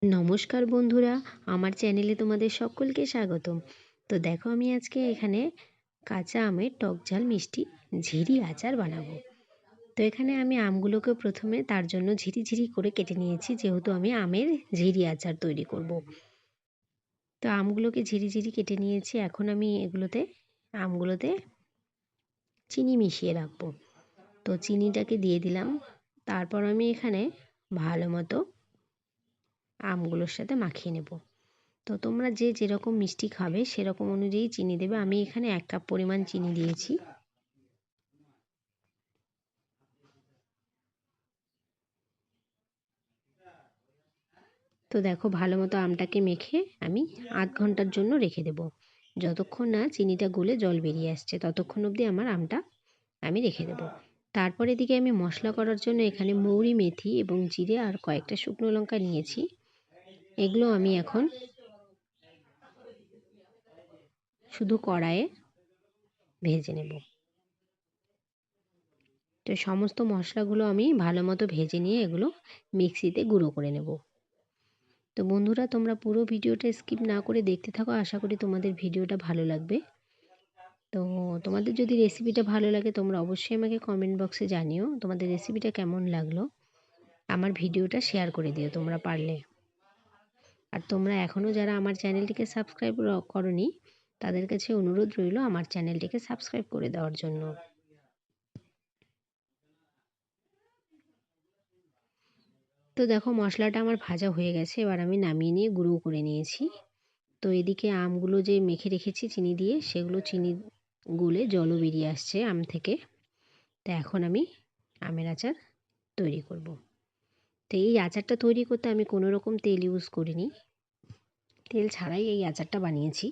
নমস্কার বন্ধুরা, আমার চ্যানেলে তোমাদের সকলকে স্বাগতম। তো দেখো আমি আজকে এখানে কাঁচা আমের টক ঝাল মিষ্টি ঝিরি আচার বানাবো। তো এখানে আমি আমগুলোকে প্রথমে তার জন্য ঝিরি ঝিরি করে কেটে নিয়েছি, যেহেতু আমি আমের ঝিরি আচার তৈরি করব। তো আমগুলোকে ঝিরি ঝিরি কেটে নিয়েছি। এখন আমি আমগুলোতে চিনি মিশিয়ে রাখবো। তো চিনিটাকে দিয়ে দিলাম। তারপর আমি এখানে ভালো মতো আমগুলোর সাথে মাখিয়ে নেব। তো তোমরা যে যেরকম মিষ্টি খাবে সেরকম অনুযায়ী চিনি দেবে। আমি এখানে 1 কাপ পরিমাণ চিনি দিয়েছি। তো দেখো ভালো মতো আমটাকে মেখে আমি আধ ঘন্টার জন্য রেখে দেব। যতক্ষণ না চিনিটা গলে জল বেরিয়ে আসছে ততক্ষণ অবধি আমার আমটা আমি রেখে দেব। তারপর এদিকে আমি মশলা করার জন্য এখানে মৌরি, মেথি এবং জিরে আর কয়েকটা শুকনো লঙ্কা নিয়েছি। এগুলো আমি এখন শুধু কড়াইয়ে ভেজে নেব। তো সমস্ত মশলাগুলো আমি ভালো মতো ভেজে নিয়ে এগুলো মিক্সিতে গুঁড়ো করে নেব। তো বন্ধুরা, তোমরা পুরো ভিডিওটা স্কিপ না করে দেখতে থাকো। আশা করি তোমাদের ভিডিওটা ভালো লাগবে। তো তোমাদের যদি রেসিপিটা ভালো লাগে তোমরা অবশ্যই আমাকে কমেন্ট বক্সে জানিও তোমাদের রেসিপিটা কেমন লাগলো। আমার ভিডিওটা শেয়ার করে দিও তোমরা পারলে। আর তোমরা এখনও যারা আমার চ্যানেলটিকে সাবস্ক্রাইব করোনি তাদের কাছে অনুরোধ রইল আমার চ্যানেলটিকে সাবস্ক্রাইব করে দেওয়ার জন্য। তো দেখো মশলাটা আমার ভাজা হয়ে গেছে, এবার আমি নামিয়ে নিয়ে গুঁড়ো করে নিয়েছি। তো এদিকে আমগুলো যে মেখে রেখেছি চিনি দিয়ে, সেগুলো চিনি গুলে জলও বেরিয়ে আসছে আম থেকে। তো এখন আমি আমের আচার তৈরি করব। তো এই আচারটা তৈরি করতে আমি কোনো রকম তেল ইউজ করিনি, তেল ছাড়াই এই আচারটা বানিয়েছি।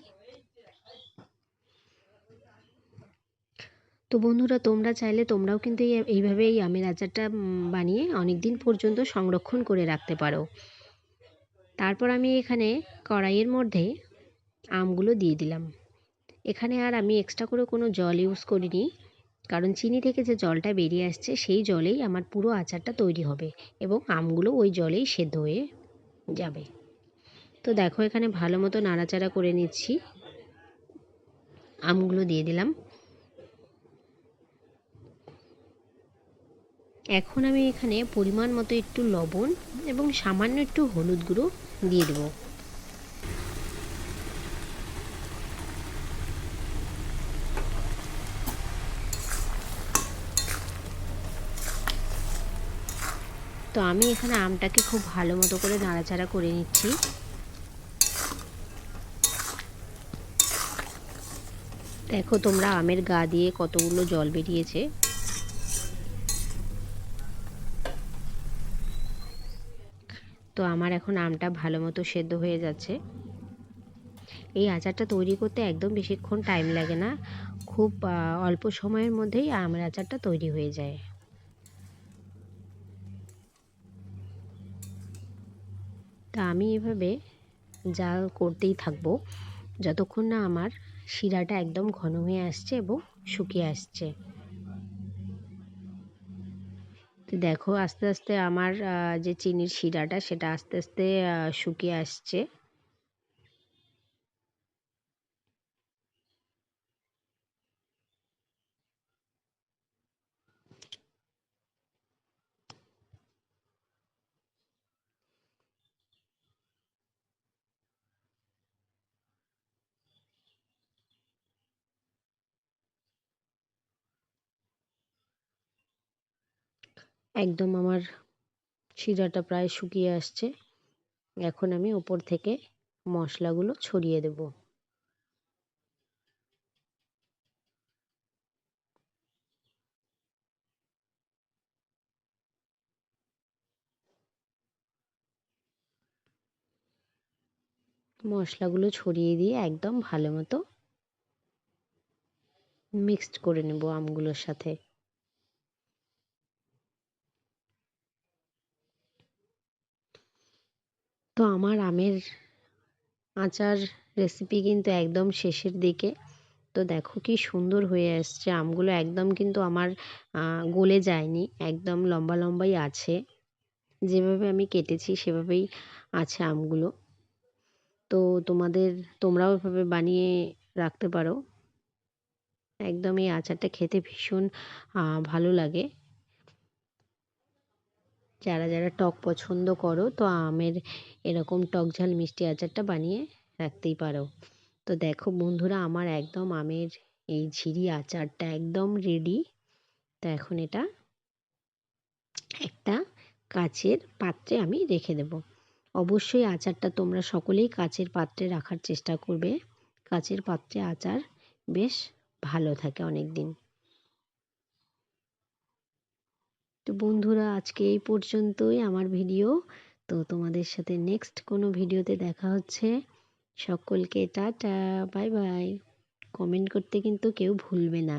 তো বন্ধুরা, তোমরা চাইলে তোমরাও কিন্তু এইভাবে এই আমের আচারটা বানিয়ে অনেক দিন পর্যন্ত সংরক্ষণ করে রাখতে পারো। তারপর আমি এখানে কড়াইয়ের মধ্যে আমগুলো দিয়ে দিলাম। এখানে আর আমি এক্সট্রা করে কোনো জল ইউজ করিনি, কারণ চিনি থেকে যে জলটা বেরিয়ে আসছে সেই জলেই আমার পুরো আচারটা তৈরি হবে এবং আমগুলো ওই জলেই সেদ্ধ হয়ে যাবে। তো দেখো এখানে ভালো মতো নাড়াচাড়া করে নিচ্ছি। আমগুলো দিয়ে দিলাম। এখন আমি এখানে পরিমাণ মতো একটু লবণ এবং সামান্য একটু হলুদ গুঁড়ো দিয়ে দেবো। তো আমি এখানে আমটাকে খুব ভালো মতো করে নাড়াচাড়া করে নিচ্ছি। দেখো তোমরা আমের গা দিয়ে কতগুলো জল বেরিয়েছে। তো আমার এখন আমটা ভালো মতো সেদ্ধ হয়ে যাচ্ছে। এই আচারটা তৈরি করতে একদম বেশিক্ষণ টাইম লাগে না, খুব অল্প সময়ের মধ্যেই আমের আচারটা তৈরি হয়ে যায়। তা আমি এভাবে জাল করতেই থাকবো যতক্ষণ না আমার শিরাটা একদম ঘন হয়ে আসছে এবং শুকিয়ে আসছে। তো দেখো আস্তে আস্তে আমার যে চিনির শিরাটা সেটা আস্তে আস্তে শুকিয়ে আসছে। একদম আমার শিরাটা প্রায় শুকিয়ে আসছে। এখন আমি ওপর থেকে মশলাগুলো ছড়িয়ে দেব। মশলাগুলো ছড়িয়ে দিয়ে একদম ভালো মতো মিক্সড করে নেব আমগুলোর সাথে। তো আমার আমের আচার রেসিপি কিন্তু একদম শেষের দিকে। তো দেখো কি সুন্দর হয়ে আসছে আমগুলো, একদম কিন্তু আমার গলে যায়নি, একদম লম্বা লম্বাই আছে। যেভাবে আমি কেটেছি সেভাবেই আছে আমগুলো। তো তোমরাও এভাবে বানিয়ে রাখতে পারো। একদম এই আচারটা খেতে ভীষণ ভালো লাগে। যারা টক পছন্দ করো তো আমের এরকম টক ঝাল মিষ্টি আচারটা বানিয়ে রাখতেই পারো। তো দেখো বন্ধুরা, আমার একদম আমের এই ঝিরি আচারটা একদম রেডি। তো এখন এটা একটা কাচের পাত্রে আমি রেখে দেব। অবশ্যই আচারটা তোমরা সকলেই কাচের পাত্রে রাখার চেষ্টা করবে। কাচের পাত্রে আচার বেশ ভালো থাকে অনেক দিন। তো বন্ধুরা, আজকে এই পর্যন্তই আমার ভিডিও। তো তোমাদের সাথে নেক্সট কোনো ভিডিওতে দেখা হচ্ছে। সকলকে টাটা, বাই বাই। কমেন্ট করতে কিন্তু কেউ ভুলবে না।